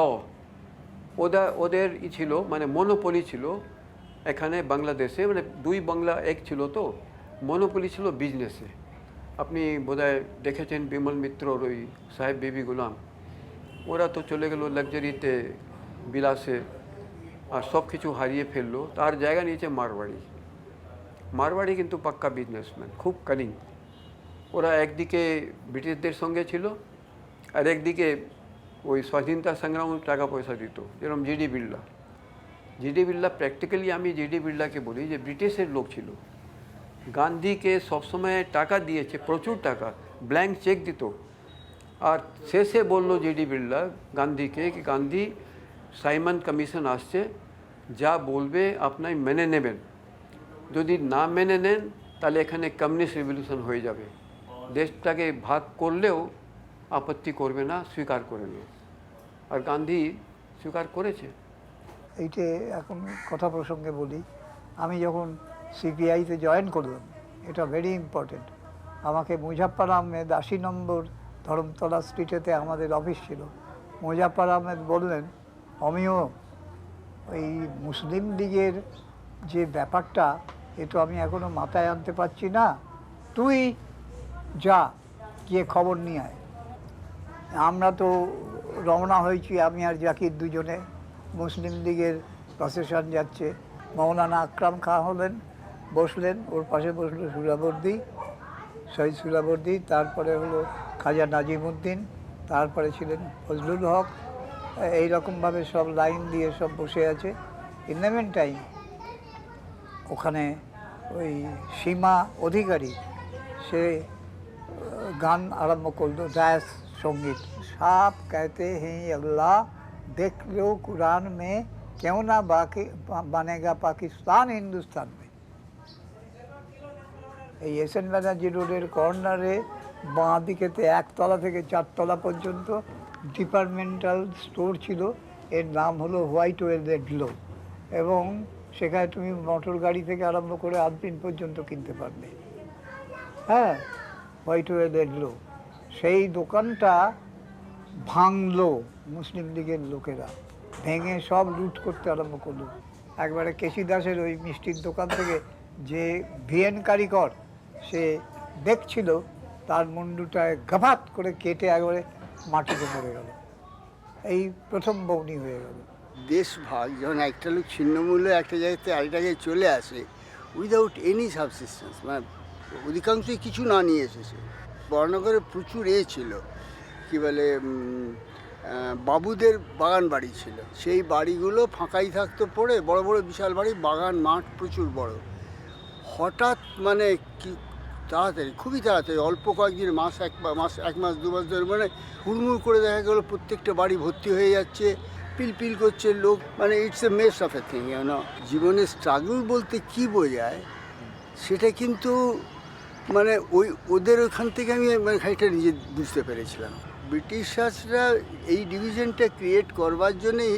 ওদের ছিল মানে মনোপলি ছিল এখানে বাংলাদেশে, মানে দুই বাংলা এক ছিল, তো মনোপলি ছিল বিজনেসে। আপনি বোধহয় দেখেছেন বিমল মিত্রর ওই সাহেব বেবি গুলাম, ওরা তো চলে গেল লাক্সারিতে, বিলাসে, আর সব কিছু হারিয়ে ফেললো। তার জায়গা নিয়েছে মারওয়াড়ি। মারওয়াড়ি কিন্তু পাক্কা বিজনেসম্যান, খুব কানিং। ওরা একদিকে ব্রিটিশদের সঙ্গে ছিল, আর একদিকে ওই স্বাধীনতা সংগ্রামে টাকা পয়সা দিত, যেরকম GD Birla. GD Birla practically, আমি জিডি বিড়লাকে বলি যে ব্রিটিশের লোক ছিল, গান্ধীকে সবসময় টাকা দিয়েছে, প্রচুর টাকা, ব্ল্যাঙ্ক চেক দিত। আর শেষে বললো জিডি বিড়লা গান্ধীকে কি গান্ধী, সাইমন কমিশন আসছে, যা বলবে আপনাই মেনে নেবেন, যদি না মেনে নেন তাহলে এখানে কমিউনিস্ট রিভলিউশন হয়ে যাবে, দেশটাকে ভাগ করলেও আপত্তি করবে না, স্বীকার করে নেবে। আর গান্ধী স্বীকার করেছে। এইটে এখন কথা প্রসঙ্গে বলি, আমি যখন সিপিআইতে জয়েন করলাম, এটা ভেরি ইম্পর্টেন্ট, আমাকে মুজাফফর আহমেদ 80 নম্বর ধরমতলা স্ট্রিটেতে আমাদের অফিস ছিল। মুজাফফর আহমেদ বললেন, আমিও ওই মুসলিম লীগের যে ব্যাপারটা, এ তো আমি এখনও মাথায় আনতে পারছি না, তুই যা গিয়ে খবর নিয়ে আয়। আমরা তো রওনা হয়েছি, আমি আর জাকির দুজনে। মুসলিম লীগের প্রসেশন যাচ্ছে, মৌলানা আকরাম খাঁ হলেন, বসলেন, ওর পাশে বসলো সুরাবর্দী, শহীদ সুরাবর্দী, তারপরে হলো খাজা নাজিমুদ্দিন, তারপরে ছিলেন ফজলুল হক। এইরকমভাবে সব লাইন দিয়ে সব বসে আছে। ইন দ্য মিন টাইম ওখানে ওই সীমা অধিকারী সে গান আরম্ভ করলো, ডায়াস সঙ্গীত, সাপ कहते हैं अल्लाह देख लो कुरान में, क्यों ना बाकी बनेगा पाकिस्तान हिंदुस्तान में। এই এসএন ব্যানার্জি রোডের কর্নারে বাঁ দিকেতে 1 তলা থেকে 4 তলা পর্যন্ত ডিপার্টমেন্টাল স্টোর ছিল, এর নাম হলো হোয়াইট ওয়েল রেড লো, এবং সেখানে তুমি মোটর গাড়ি থেকে আরম্ভ করে আদপিন পর্যন্ত কিনতে পারবে। হ্যাঁ, হোয়াইট ওয়েল রেড লো। সেই দোকানটা ভাঙলো মুসলিম লীগের লোকেরা, ভেঙে সব লুট করতে আরম্ভ করলো। একবারে কেশি দাসের ওই মিষ্টির দোকান থেকে যে ভিএন কারিগর সে দেখছিল, তার মুন্ডুটায় গাফাত করে কেটে একবারে মাটিতে পড়ে গেল। এই প্রথম বউনি হয়ে গেল। দেশ ভাগ যখন একটা লোক ছিন্নমূল্য একটা জায়গাতে আরেকটা জায়গায় চলে আসে উইদাউট এনি সাবসিস্টেন্স, মানে অধিকাংশই কিছু না নিয়ে এসেছে। বর্ণনগরে প্রচুর ছিল, কী বলে, বাবুদের বাগান বাড়ি ছিল, সেই বাড়িগুলো ফাঁকাই থাকতো পড়ে, বড় বড় বিশাল বাড়ি, বাগান মাঠ প্রচুর বড়। হঠাৎ মানে কি তাড়াতাড়ি, খুবই তাড়াতাড়ি, অল্প কয়েকদিন, এক মাস 2 মাস ধরে, মানে হুড়মুড় করে দেখা গেলো প্রত্যেকটা বাড়ি ভর্তি হয়ে যাচ্ছে, পিলপিল করছে লোক, মানে it's a mace of a thing. জীবনের স্ট্রাগল বলতে কি বোঝায় সেটা কিন্তু মানে ওদের ওখান থেকে আমি মানে খানিকটা নিজে বুঝতে পেরেছিলাম। ব্রিটিশার্সরা এই ডিভিশনটা ক্রিয়েট করবার জন্যই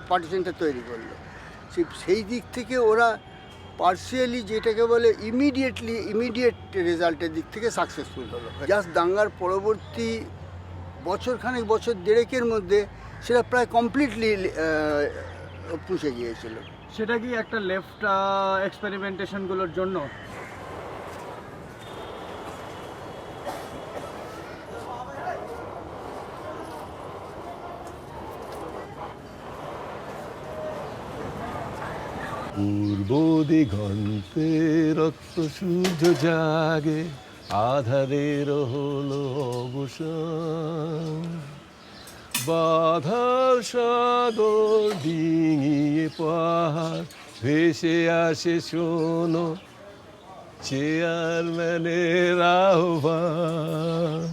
পার্টিশনটা তৈরি করলো। সেই দিক থেকে ওরা পার্সিয়ালি, যেটাকে বলে ইমিডিয়েট রেজাল্টের দিক থেকে সাকসেসফুল হলো। জাস্ট দাঙ্গার পরবর্তী বছরখানেক, বছর দেড়েকের মধ্যে সেটা প্রায় কমপ্লিটলি পুষে গিয়েছিল। সেটা কি একটা লেফট এক্সপেরিমেন্টেশনগুলোর জন্য? পূর্ব দিগন্তে রক্ত সূর্য জাগে, আধারের হলো অবসান, বাধার সাগর ডিঙিয়ে পাহাড় ভেসে আসে, শোনো চেয়ারম্যানের আহ্বান,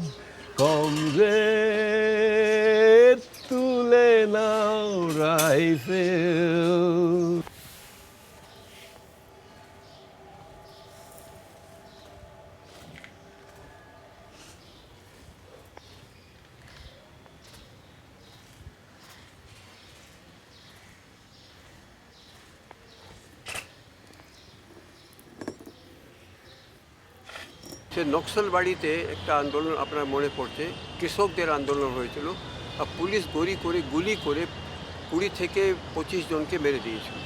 কমরেড তুলে নাও রাইফেল। সে নকশালবাড়িতে একটা আন্দোলন আপনার মনে পড়ছে, কৃষকদের আন্দোলন হয়েছিল, আর পুলিশ গুলি করে 20 থেকে 25 জনকে মেরে দিয়েছিল।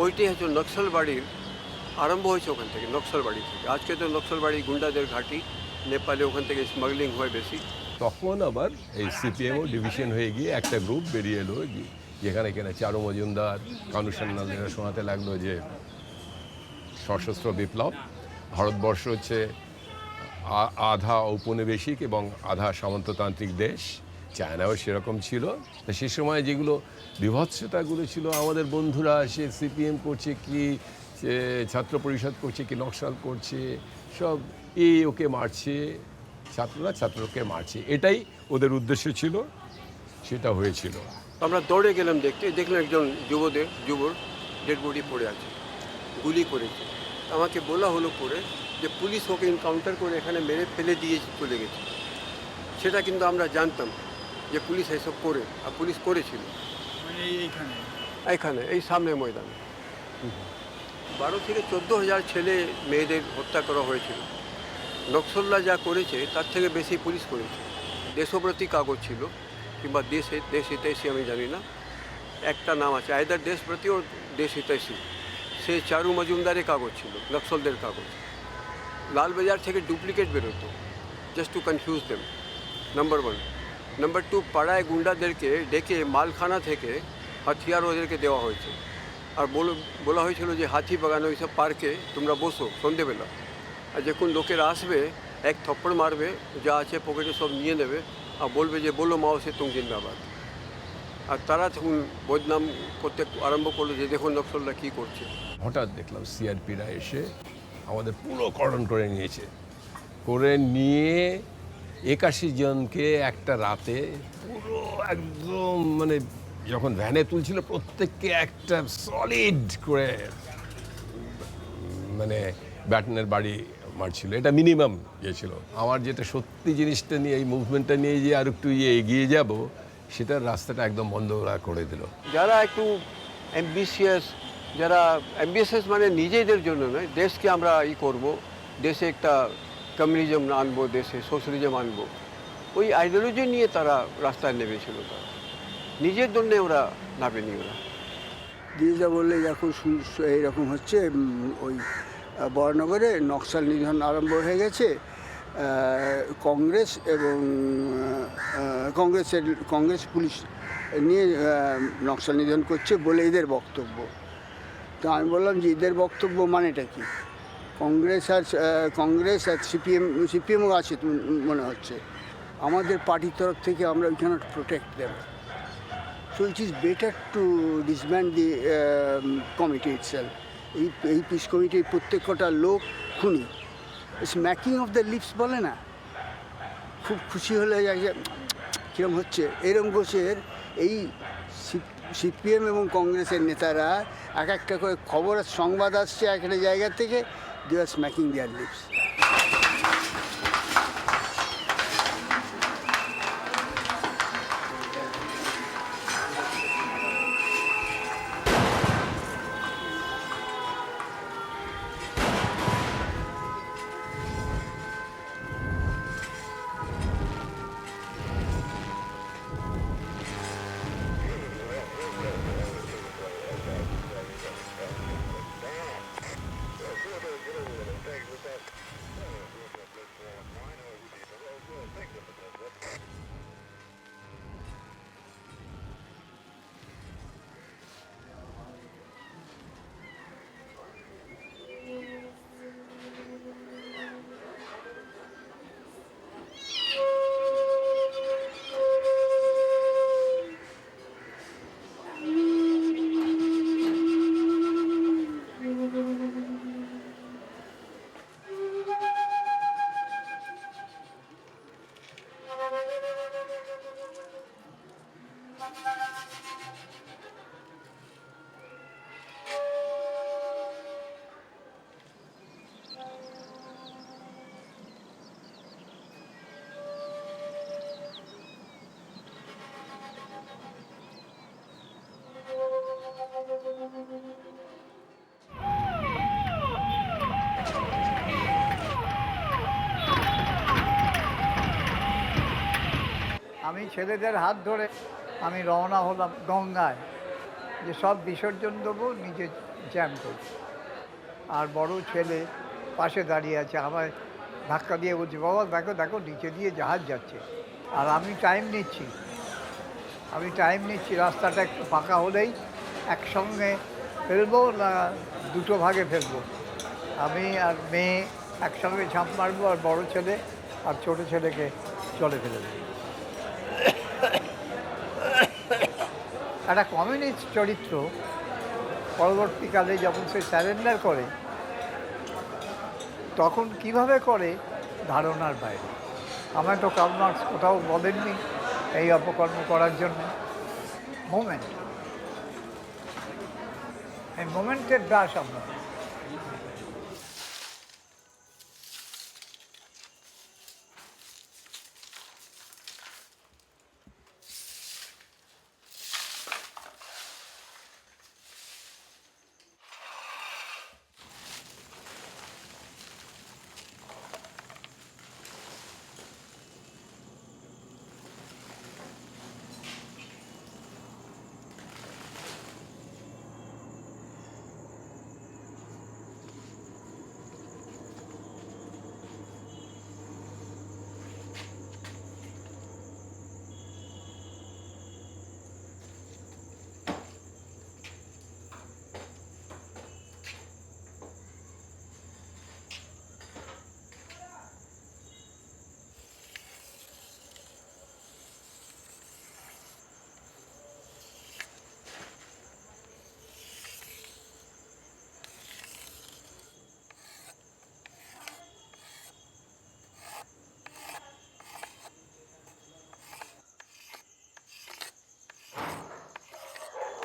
ওইটাই হচ্ছে নকশালবাড়ির আরম্ভ হয়েছে ওখান থেকে, নকশালবাড়ি থেকে। আজকে তো নকশালবাড়ি গুন্ডাদের ঘাঁটি, নেপালে ওখান থেকে স্মাগলিং হয় বেশি। তখন আবার এই সিপিএমও ডিভিশন হয়ে গিয়ে একটা গ্রুপ বেরিয়ে এলো যেখানে কিনা চারু মজুমদার, কানু সান্যালেরা শোনাতে লাগলো যে সশস্ত্র বিপ্লব, ভারতবর্ষ হচ্ছে আধা ঔপনিবেশিক এবং আধা সামন্ততান্ত্রিক দেশ, চায়নাও সেরকম ছিল। তো সে সময় যেগুলো বিভৎসতাগুলো ছিল, আমাদের বন্ধুরা সে সিপিএম করছে কি, সে ছাত্র পরিষদ করছে কি, নকশাল করছে, সব ওকে মারছে, ছাত্ররা ছাত্রকে মারছে, এটাই ওদের উদ্দেশ্য ছিল, সেটা হয়েছিল। আমরা দৌড়ে গেলাম দেখলাম একজন যুবর ডেড বডি পড়ে আছে, গুলি করেছে। আমাকে বলা হলো পরে যে পুলিশ ওকে এনকাউন্টার করে এখানে মেরে ফেলে দিয়ে চলে গেছে। সেটা কিন্তু আমরা জানতাম যে পুলিশ এসব করে, আর পুলিশ করেছিল এইখানে এই সামনে ময়দানে। 12 থেকে 14,000 ছেলে মেয়েদের হত্যা করা হয়েছিল। নকশালরা যা করেছে তার থেকে বেশি পুলিশ করেছে। দেশপ্রতি কাগজ ছিল, কিংবা দেশ হিতৈষী আমি জানি না, একটা নাম আছে, আইদার দেশপ্রতি ও দেশ হিতৈষী। সে চারু মজুমদারের কাগজ ছিল, নকশালদের কাগজ। লালবাজার থেকে ডুপ্লিকেট বেরোতো, just to confuse them, number 1। Number 2, পাড়ায় গুন্ডাদেরকে ডেকে মালখানা থেকে হাতিয়ার ওদেরকে দেওয়া হয়েছে, আর বলা হয়েছিল যে হাতি বাগানো এইসব পার্কে তোমরা বসো সন্ধেবেলা, আর যখন লোকেরা আসবে এক থপ্পড় মারবে, যা আছে পকেটে সব নিয়ে নেবে, আর বলবে যে বলো মাও সে তুম জিন্দাবাদ। আর তারা তখন বদনাম করতে আরম্ভ করলো যে দেখুন নকশালরা কী করছে। হঠাৎ দেখলাম সিআরপিরা এসে আমাদের পুরো কর্ডন করে নিয়েছে, করে নিয়ে 81 জনকে একটা রাতে পুরো একদম মানে যখন ভ্যানে তুলছিল প্রত্যেককে একটা সলিড করে মানে ব্যাটনের বাড়ি মারছিল। এটা মিনিমাম ছিল। আমার যেটা সত্যি জিনিসটা নিয়ে, এই মুভমেন্টটা নিয়ে যে আর একটু এগিয়ে যাব, সেটার রাস্তাটা একদম বন্ধ করে দিল। যারা একটু অ্যাম্বিশিয়াস মানে নিজেদের জন্য নয়, দেশকে আমরা করব, দেশে একটা কমিউনিজম আনবো, দেশে সোশ্যালিজম আনবো, ওই আইডিওলজি নিয়ে তারা রাস্তায় নেমেছিল। তারা নিজের জন্য ওরা নামেনি। ওরা দিয়ে যা বললে এখন এইরকম হচ্ছে, ওই বরানগরে নকশাল নিধন আরম্ভ হয়ে গেছে। কংগ্রেস এবং কংগ্রেস পুলিশ নিয়ে নকশাল নিধন করছে বলে এদের বক্তব্য। তো আমি বললাম যে এদের বক্তব্য মানেটা কি? কংগ্রেস আর সিপিএমও আছে মনে হচ্ছে। আমাদের পার্টির তরফ থেকে আমরা we cannot protect them, so it is better to disband the committee itself. এই পিস কমিটির প্রত্যেকটা লোক খুনি। স্ম্যাকিং অফ দ্য লিপস বলে না, খুব খুশি হলে কীরকম হচ্ছে, এরম গোছের এই সিপিএম এবং কংগ্রেসের নেতারা এক একটা করে খবর সংবাদ আসছে এক একটা জায়গা থেকে, দে আর স্ম্যাকিং দেয়ার লিপস। আমি ছেলেদের হাত ধরে আমি রওনা হলাম গঙ্গায়, যে সব বিসর্জন দেবো, নিজে জ্যাম করব। আর বড় ছেলে পাশে দাঁড়িয়ে আছে, আমায় ধাক্কা দিয়ে বলছি, বাবা দেখো দেখো নিচে দিয়ে জাহাজ যাচ্ছে। আর আমি টাইম নিচ্ছি, রাস্তাটা একটু ফাঁকা হলেই একসঙ্গে ফেলবো না দুটো ভাগে ফেলবো। আমি আর মেয়ে একসঙ্গে ঝাঁপ মারবো, আর বড় ছেলে আর ছোটো ছেলেকে জলে ফেলে দেবো। একটা কমিউনিস্ট চরিত্র পরবর্তীকালে যখন সে স্যারেন্ডার করে, তখন কিভাবে করে ধারণার বাইরে। আমার তো কার্ল মার্কস কোথাও বলেননি এই অপকর্ম করার জন্য। মোমেন্ট, এই মোমেন্টের দাস আমরা।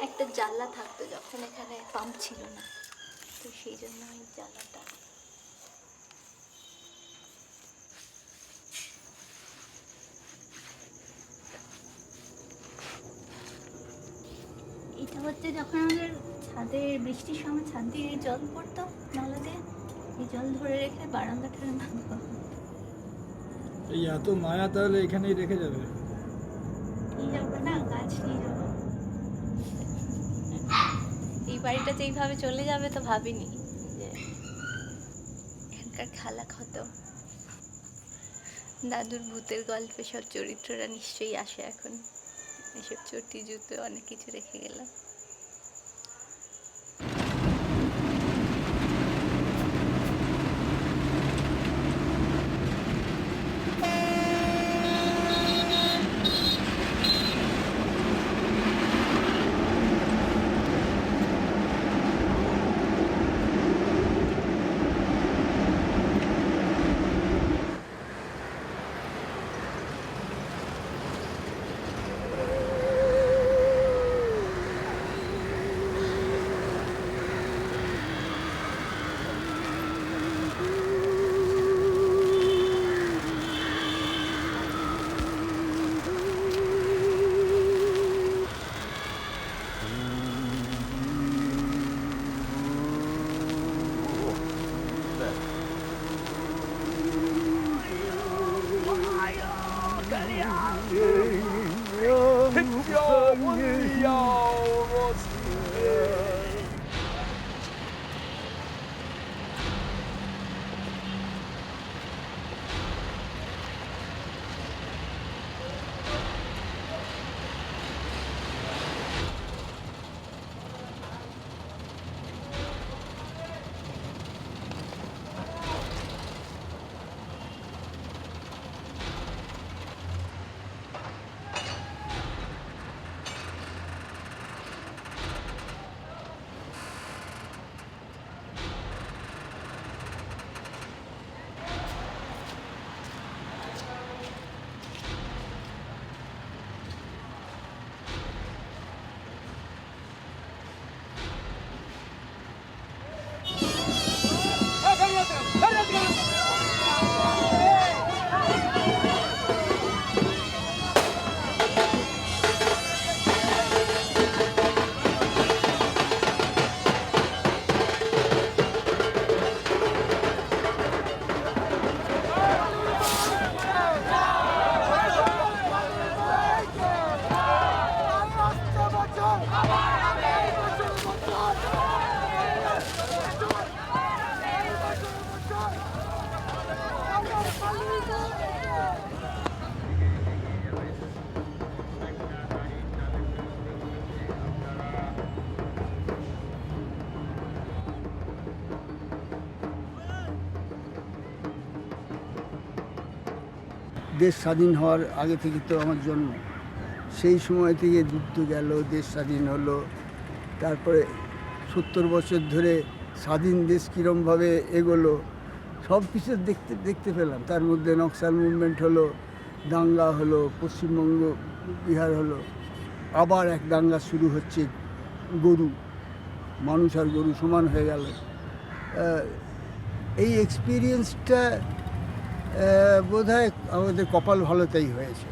একটা জানলা থাকতো যখন এখানে পাম্প ছিল না, তো সেই জন্য এই জানলাটা। এটা হচ্ছে যখন আমাদের ছাদে বৃষ্টির সময় ছাদ দিয়ে জল পড়তো নালাতে, এই জল ধরে রেখে বারান্দাটা ভাঙবো। এই এত মায়া তাহলে এখানেই রেখে যাবে? নিয়ে যাবো না, গাছ নিয়ে যাবো। এই বাড়িটাতে এইভাবে চলে যাবে তো ভাবিনি যে এখানকার খালা ক্ষত দাদুর ভূতের গল্পে সব চরিত্ররা নিশ্চয়ই আসে এখন। এসব চটি জুতো অনেক কিছু রেখে গেলাম। দেশ স্বাধীন হওয়ার আগে থেকে তো আমার জন্ম, সেই সময় থেকে যুদ্ধ গেল, দেশ স্বাধীন হলো, তারপরে 70 বছর ধরে স্বাধীন দেশ কীরমভাবে এগোলো সব কিছু দেখতে পেলাম। তার মধ্যে নকশাল মুভমেন্ট হলো, দাঙ্গা হলো, পশ্চিমবঙ্গ বিহার হলো, আবার এক দাঙ্গা শুরু হচ্ছে, গরু, মানুষ আর গরু সমান হয়ে গেল। এই এক্সপিরিয়েন্সটা বোধহয় আমাদের কপাল ভালোতেই হয়েছে।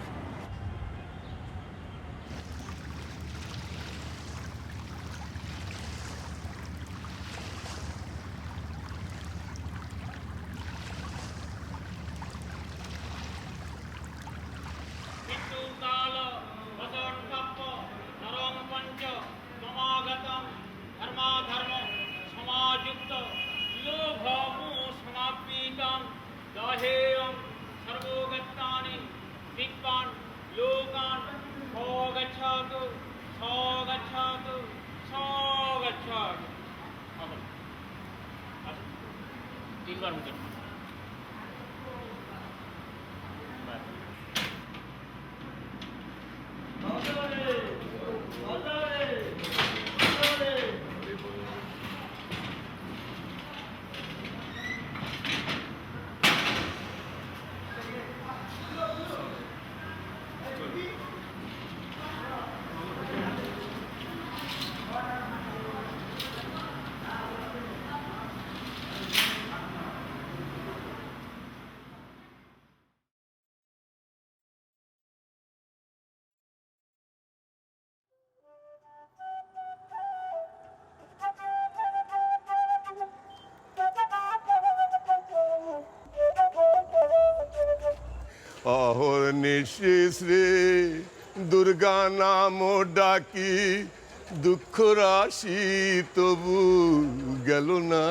অহর্নিশি শ্রী দুর্গা নাম ডাকি, দুঃখ রাশি তবু গেল না।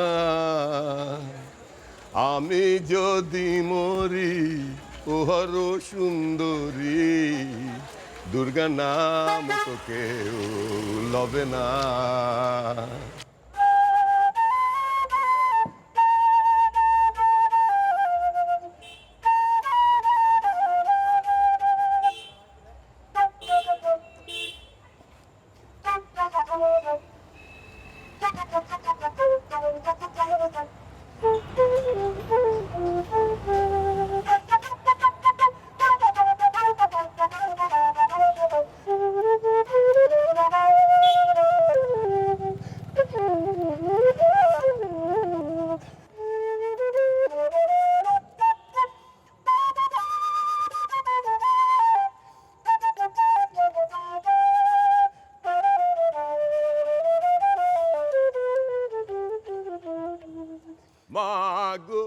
আমি যদি মরি ওহর সুন্দরী, দুর্গা নাম তো কেউ লবে না। মাগো